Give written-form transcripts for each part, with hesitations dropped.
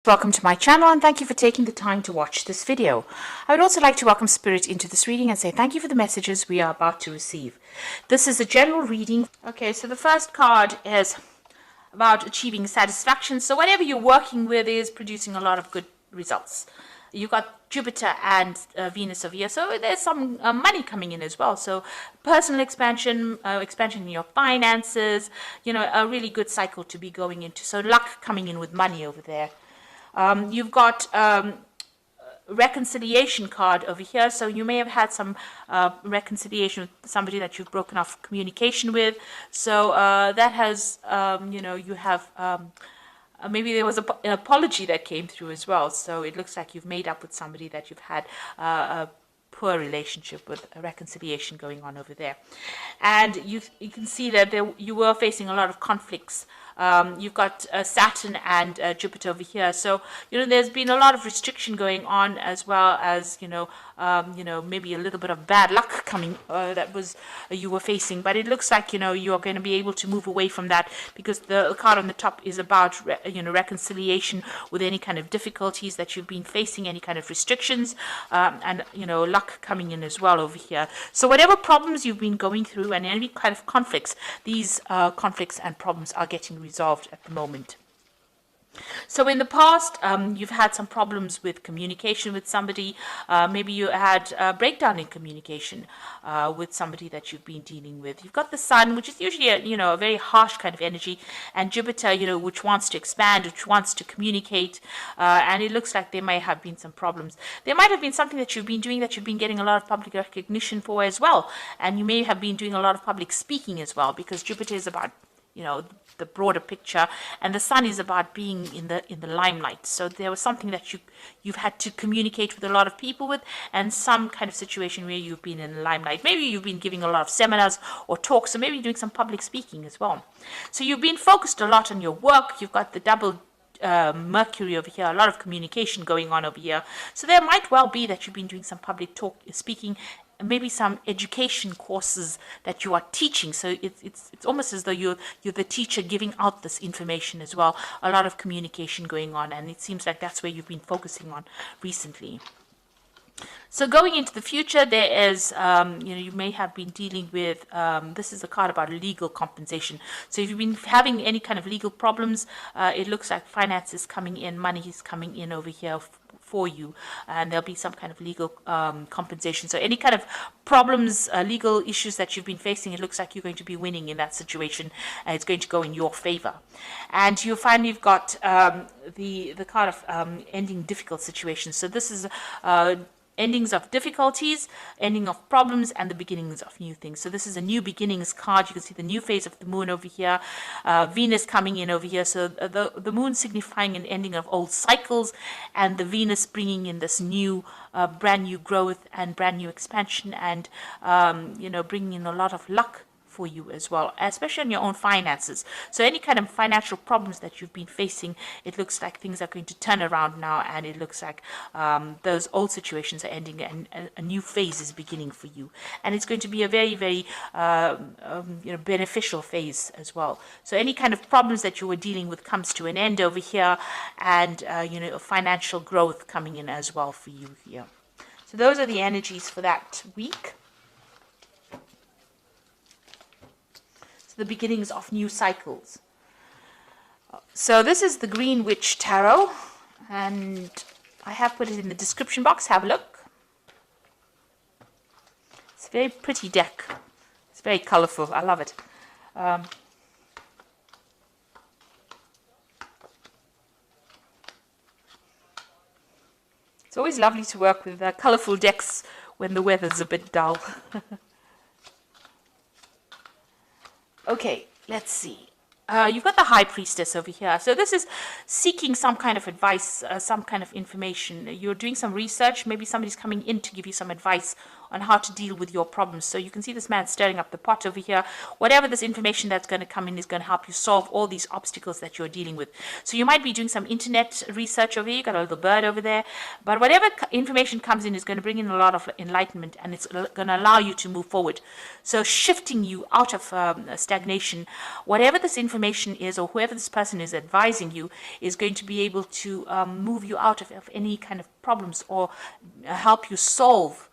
Welcome to my channel and thank you for taking the time to watch this video. I would also like to welcome Spirit into this reading and say thank you for the messages we are about to receive. This is a general reading. Okay, so the first card is about achieving satisfaction. So whatever you're working with is producing a lot of good results. You've got Jupiter and Venus over here, so there's some money coming in as well. So personal expansion, expansion in your finances, you know, a really good cycle to be going into. So luck coming in with money over there. You've got reconciliation card over here, so you may have had some reconciliation with somebody that you've broken off communication with. So that has, you know, you have maybe there was an apology that came through as well. So it looks like you've made up with somebody that you've had a poor relationship with, a reconciliation going on over there. And you can see that you were facing a lot of conflicts. You've got Saturn and Jupiter over here, so you know there's been a lot of restriction going on, as well as you know maybe a little bit of bad luck coming that was you were facing. But it looks like you know you are going to be able to move away from that, because the card on the top is about reconciliation with any kind of difficulties that you've been facing, any kind of restrictions, and you know luck coming in as well over here. So whatever problems you've been going through and any kind of conflicts, these conflicts and problems are getting resolved at the moment. So in the past, you've had some problems with communication with somebody. Maybe you had a breakdown in communication with somebody that you've been dealing with. You've got the Sun, which is usually a very harsh kind of energy, and Jupiter, which wants to expand, which wants to communicate. And it looks like there may have been some problems. There might have been something that you've been doing that you've been getting a lot of public recognition for as well, and you may have been doing a lot of public speaking as well, because Jupiter is about the broader picture, and the Sun is about being in the limelight. So there was something that you've had to communicate with a lot of people with, and some kind of situation where you've been in the limelight. Maybe you've been giving a lot of seminars or talks, or maybe you're doing some public speaking as well. So you've been focused a lot on your work. You've got the double Mercury over here, a lot of communication going on over here. So there might well be that you've been doing some public speaking, maybe some education courses that you are teaching. So it's almost as though you're the teacher giving out this information as well. A lot of communication going on, and it seems like that's where you've been focusing on recently. So going into the future, there is, you may have been dealing with, this is a card about legal compensation. So if you've been having any kind of legal problems, it looks like finance is coming in, money is coming in over here for you, and there'll be some kind of legal compensation. So any kind of problems, legal issues that you've been facing, it looks like you're going to be winning in that situation, and it's going to go in your favor. And you'll find you've got the card of ending difficult situations. So this is endings of difficulties, ending of problems, and the beginnings of new things. So this is a new beginnings card. You can see the new phase of the moon over here, Venus coming in over here. So the moon signifying an ending of old cycles, and the Venus bringing in this new, brand new growth and brand new expansion, and bringing in a lot of luck for you as well, especially on your own finances. So any kind of financial problems that you've been facing, it looks like things are going to turn around now, and it looks like those old situations are ending and a new phase is beginning for you, and it's going to be a very, very beneficial phase as well. So any kind of problems that you were dealing with comes to an end over here, and financial growth coming in as well for you here. So those are the energies for that week. The beginnings of new cycles. So this is the Green Witch Tarot, and I have put it in the description box. Have a look. It's a very pretty deck. It's very colorful. I love it. It's always lovely to work with colorful decks when the weather's a bit dull. Okay, let's see. You've got the High Priestess over here. So this is seeking some kind of advice, some kind of information. You're doing some research. Maybe somebody's coming in to give you some advice on how to deal with your problems. So you can see this man stirring up the pot over here. Whatever this information that's going to come in is going to help you solve all these obstacles that you're dealing with. So you might be doing some internet research over here. You got a little bird over there. But whatever information comes in is going to bring in a lot of enlightenment, and it's going to allow you to move forward. So shifting you out of stagnation. Whatever this information is, or whoever this person is advising you, is going to be able to move you out of any kind of problems, or help you solve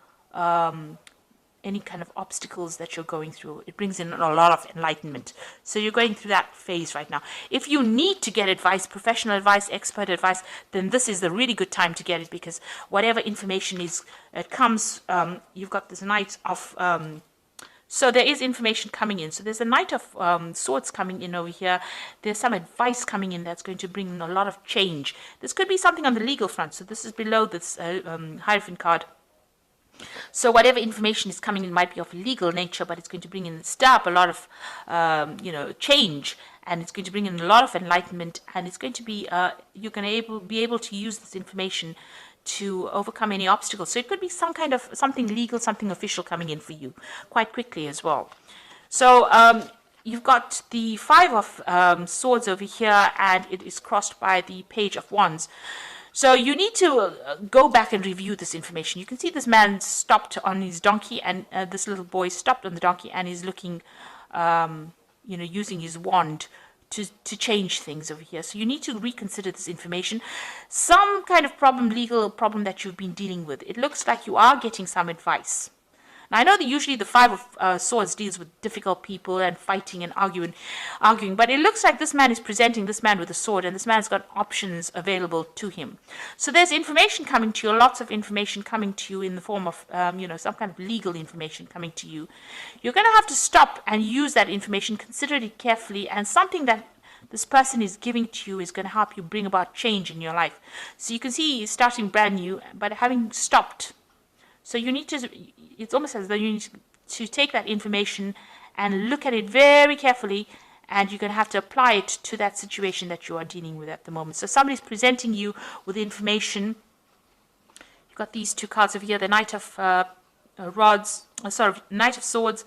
any kind of obstacles that you're going through. It brings in a lot of enlightenment. So you're going through that phase right now. If you need to get advice, professional advice, expert advice, then this is the really good time to get it, because whatever information is, it comes, you've got this Knight of, so there is information coming in. So there's a Knight of Swords coming in over here. There's some advice coming in that's going to bring in a lot of change. This could be something on the legal front. So this is below this Hierophant card. So whatever information is coming in might be of legal nature, but it's going to bring in, stir up a lot of, change, and it's going to bring in a lot of enlightenment, and it's going to be, you're going to be able to use this information to overcome any obstacles. So it could be some kind of something legal, something official coming in for you quite quickly as well. So you've got the Five of Swords over here, and it is crossed by the Page of Wands. So you need to go back and review this information. You can see this man stopped on his donkey, and this little boy stopped on the donkey and is looking, using his wand to change things over here. So you need to reconsider this information. Some kind of problem, legal problem that you've been dealing with. It looks like you are getting some advice. Now, I know that usually the Five of Swords deals with difficult people and fighting and arguing, but it looks like this man is presenting this man with a sword, and this man's got options available to him. So there's information coming to you, lots of information coming to you in the form of, some kind of legal information coming to you. You're going to have to stop and use that information, consider it carefully, and something that this person is giving to you is going to help you bring about change in your life. So you can see he's starting brand new, but having stopped. So you need to, it's almost as though you need to take that information and look at it very carefully, and you're going to have to apply it to that situation that you are dealing with at the moment. So somebody's presenting you with information. You've got these two cards over here, the Knight of Knight of Swords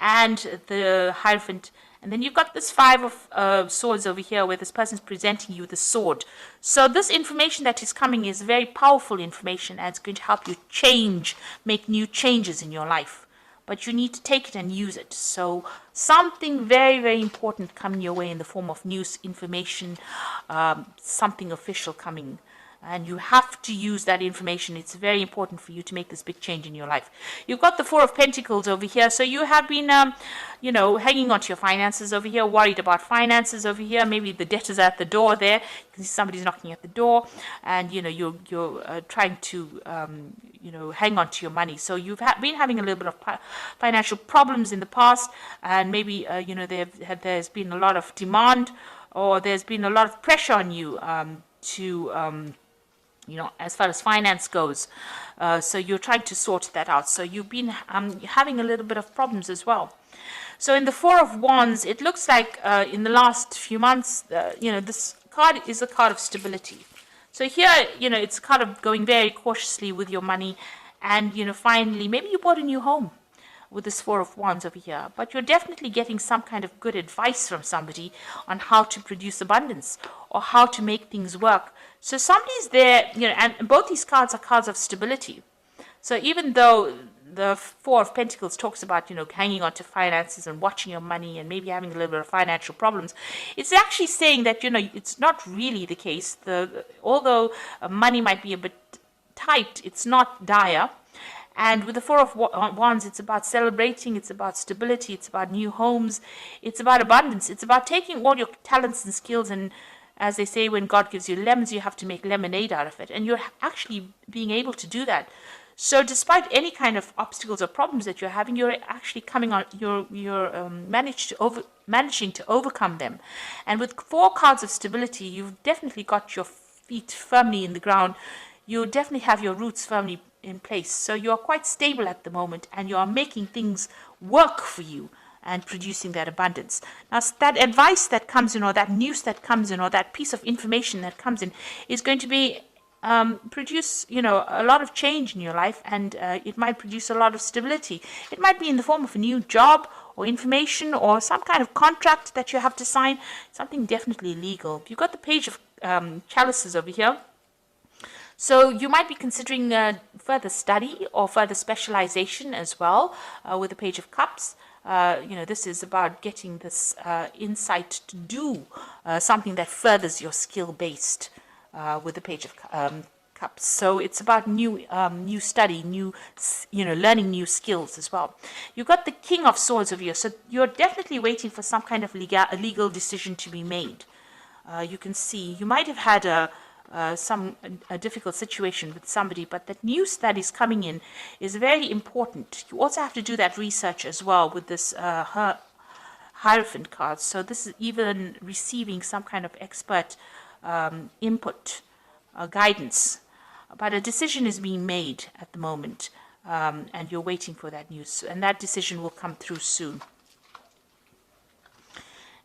and the Hierophant. And then you've got this Five of Swords over here, where this person's presenting you the sword. So this information that is coming is very powerful information, and it's going to help you change, make new changes in your life. But you need to take it and use it. So something very, very important coming your way in the form of news, information, something official coming. And you have to use that information. It's very important for you to make this big change in your life. You've got the Four of Pentacles over here. So you have been, hanging on to your finances over here, worried about finances over here. Maybe the debtors are at the door there. You can see somebody's knocking at the door, and, you're trying to, hang on to your money. So you've been having a little bit of financial problems in the past, and maybe, there's been a lot of demand, or there's been a lot of pressure on you as far as finance goes. So you're trying to sort that out. So you've been having a little bit of problems as well. So in the Four of Wands, it looks like in the last few months, this card is a card of stability. So here, it's a card of going very cautiously with your money. And, finally, maybe you bought a new home with this Four of Wands over here, but you're definitely getting some kind of good advice from somebody on how to produce abundance or how to make things work. So somebody's there, and both these cards are cards of stability. So even though the Four of Pentacles talks about, hanging on to finances and watching your money and maybe having a little bit of financial problems, it's actually saying that, it's not really the case. Although money might be a bit tight, it's not dire. And with the Four of Wands, it's about celebrating, it's about stability, it's about new homes, it's about abundance, it's about taking all your talents and skills, and as they say, when God gives you lemons, you have to make lemonade out of it. And you're actually being able to do that. So despite any kind of obstacles or problems that you're having, you're actually coming on, you're managing to overcome them. And with 4 cards of stability, you've definitely got your feet firmly in the ground. You definitely have your roots firmly in place. So you're quite stable at the moment, and you are making things work for you and producing that abundance. Now, that advice that comes in, or that news that comes in, or that piece of information that comes in, is going to be produce, a lot of change in your life, and it might produce a lot of stability. It might be in the form of a new job or information or some kind of contract that you have to sign, something definitely legal. You've got the page of chalices over here. So you might be considering further study or further specialization as well with the Page of Cups. This is about getting this insight to do something that furthers your skill-based with the Page of Cups. So it's about new study, learning new skills as well. You've got the King of Swords over here. So you're definitely waiting for some kind of legal decision to be made. You can see you might have had a difficult situation with somebody, but that news that is coming in is very important. You also have to do that research as well with this Hierophant card. So this is even receiving some kind of expert input, guidance, but a decision is being made at the moment, and you're waiting for that news, and that decision will come through soon.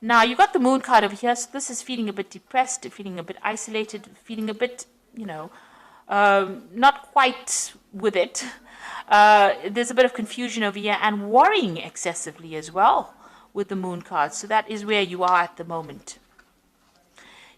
Now, you got the Moon card over here, so this is feeling a bit depressed, feeling a bit isolated, feeling a bit, not quite with it. There's a bit of confusion over here and worrying excessively as well with the Moon card. So that is where you are at the moment.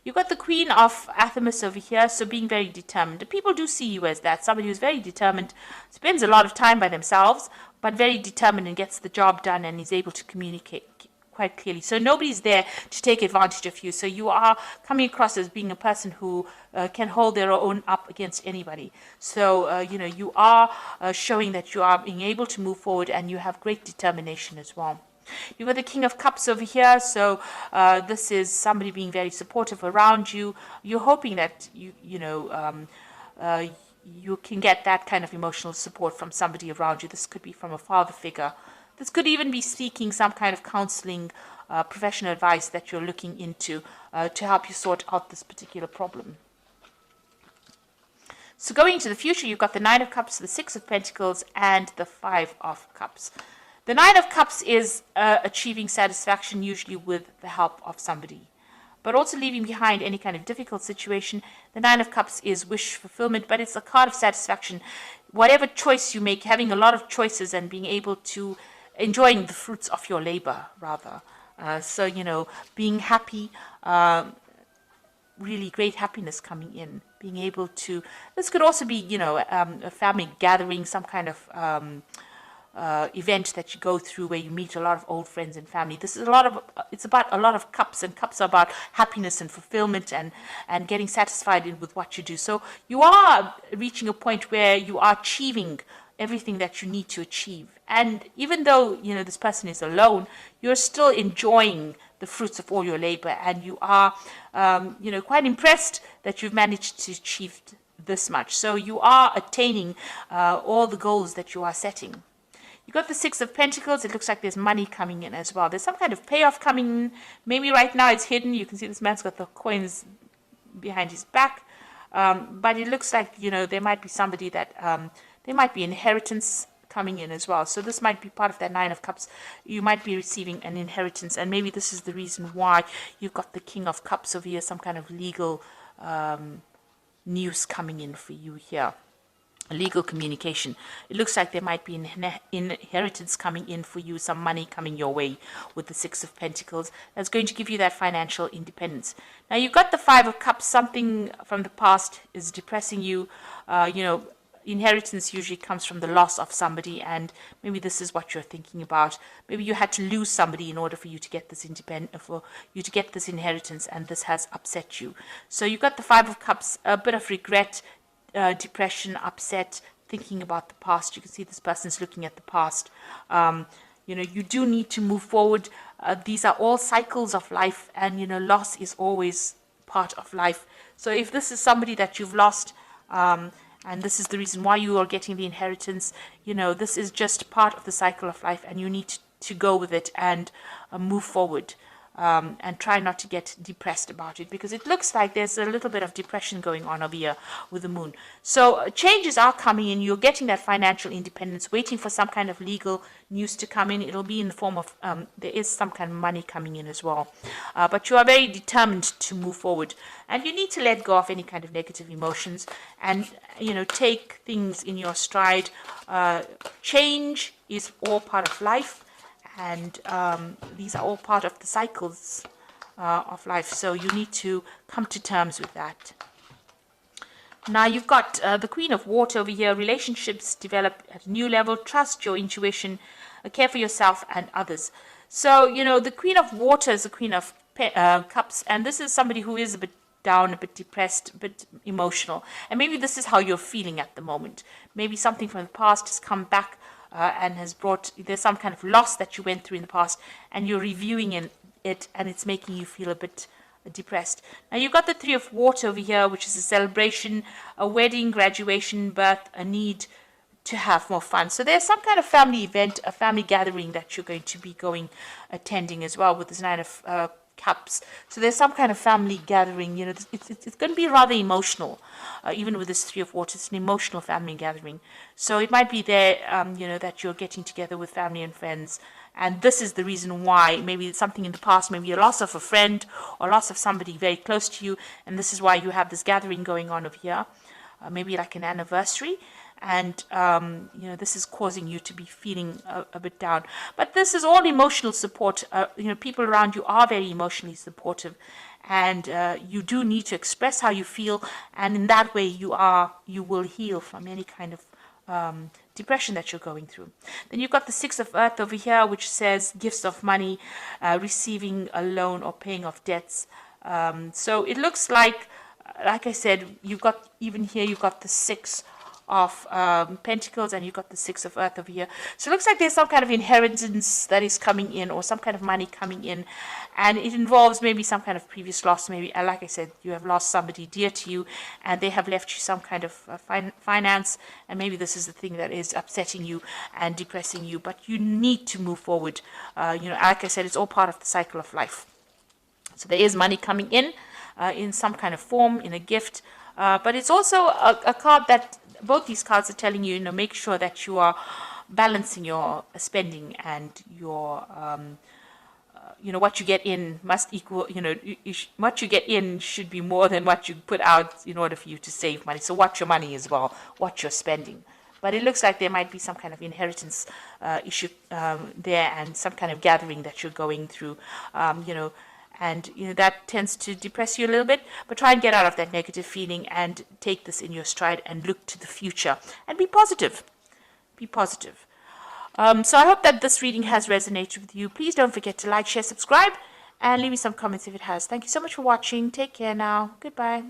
You've got the Queen of Athamas over here, so being very determined. People do see you as that, somebody who's very determined, spends a lot of time by themselves, but very determined and gets the job done and is able to communicate quite clearly. So nobody's there to take advantage of you. So you are coming across as being a person who can hold their own up against anybody. So, you are showing that you are being able to move forward and you have great determination as well. You've got the King of Cups over here. So this is somebody being very supportive around you. You're hoping that you can get that kind of emotional support from somebody around you. This could be from a father figure. This could even be seeking some kind of counseling, professional advice that you're looking into to help you sort out this particular problem. So going into the future, you've got the Nine of Cups, the Six of Pentacles, and the Five of Cups. The Nine of Cups is achieving satisfaction, usually with the help of somebody, but also leaving behind any kind of difficult situation. The Nine of Cups is wish fulfillment, but it's a card of satisfaction. Whatever choice you make, having a lot of choices and being able to enjoying the fruits of your labor, rather. So, being happy, really great happiness coming in, being able to, this could also be, a family gathering, some kind of event that you go through where you meet a lot of old friends and family. This is it's about a lot of cups, and cups are about happiness and fulfillment and getting satisfied with what you do. So you are reaching a point where you are achieving everything that you need to achieve. And even though, this person is alone, you're still enjoying the fruits of all your labor, and you are, quite impressed that you've managed to achieve this much. So you are attaining all the goals that you are setting. You got the Six of Pentacles. It looks like there's money coming in as well. There's some kind of payoff coming in. Maybe right now it's hidden. You can see this man's got the coins behind his back. But it looks like, there might be somebody that, there might be inheritance coming in as well. So this might be part of that Nine of Cups. You might be receiving an inheritance, and maybe this is the reason why you've got the King of Cups over here, some kind of legal news coming in for you here. Legal communication. It looks like there might be an inheritance coming in for you, some money coming your way with the Six of Pentacles. That's going to give you that financial independence. Now you've got the Five of Cups. Something from the past is depressing you. Inheritance usually comes from the loss of somebody, and maybe this is what you're thinking about. Maybe you had to lose somebody in order for you to get this inheritance, and this has upset you. So you've got the Five of Cups, a bit of regret, depression, upset, thinking about the past. You can see this person's looking at the past. You do need to move forward. These are all cycles of life, and loss is always part of life. So if this is somebody that you've lost, and this is the reason why you are getting the inheritance, this is just part of the cycle of life, and you need to go with it and move forward. and try not to get depressed about it, because it looks like there's a little bit of depression going on over here with the moon. So changes are coming in. You're getting that financial independence, waiting for some kind of legal news to come in. It'll be in the form of, there is some kind of money coming in as well. But you are very determined to move forward. And you need to let go of any kind of negative emotions and, take things in your stride. Change is all part of life. And these are all part of the cycles of life. So you need to come to terms with that. Now you've got the Queen of Water over here. Relationships develop at a new level. Trust your intuition. Care for yourself and others. So, the Queen of Water is the Queen of Cups. And this is somebody who is a bit down, a bit depressed, a bit emotional. And maybe this is how you're feeling at the moment. Maybe something from the past has come back and has there's some kind of loss that you went through in the past, and you're reviewing it, and it's making you feel a bit depressed. Now you've got the Three of Water over here, which is a celebration, a wedding, graduation, birth, a need to have more fun. So there's some kind of family event, a family gathering that you're going to be attending as well with this Nine of Cups. So there's some kind of family gathering. It's going to be rather emotional. Even with this Three of Water, it's an emotional family gathering. So it might be there, that you're getting together with family and friends. And this is the reason why. Maybe it's something in the past, maybe a loss of a friend or loss of somebody very close to you. And this is why you have this gathering going on over here. Maybe like an anniversary. And, this is causing you to be feeling a bit down. But this is all emotional support. People around you are very emotionally supportive. And you do need to express how you feel. And in that way, you will heal from any kind of depression that you're going through. Then you've got the Six of Earth over here, which says gifts of money, receiving a loan or paying off debts. So it looks like I said, you've got the Six of Pentacles, and you've got the Six of Earth over here. So it looks like there's some kind of inheritance that is coming in, or some kind of money coming in, and it involves maybe some kind of previous loss. Maybe, like I said, you have lost somebody dear to you, and they have left you some kind of finance, and maybe this is the thing that is upsetting you and depressing you. But you need to move forward. Like I said, it's all part of the cycle of life. So there is money coming in some kind of form, in a gift, but it's also a card that both these cards are telling you, make sure that you are balancing your spending, and your, what you get in must equal, what you get in should be more than what you put out in order for you to save money. So watch your money as well, watch your spending. But it looks like there might be some kind of inheritance issue there, and some kind of gathering that you're going through, and that tends to depress you a little bit. But try and get out of that negative feeling and take this in your stride and look to the future and be positive. Be positive. So I hope that this reading has resonated with you. Please don't forget to like, share, subscribe, and leave me some comments if it has. Thank you so much for watching. Take care now. Goodbye.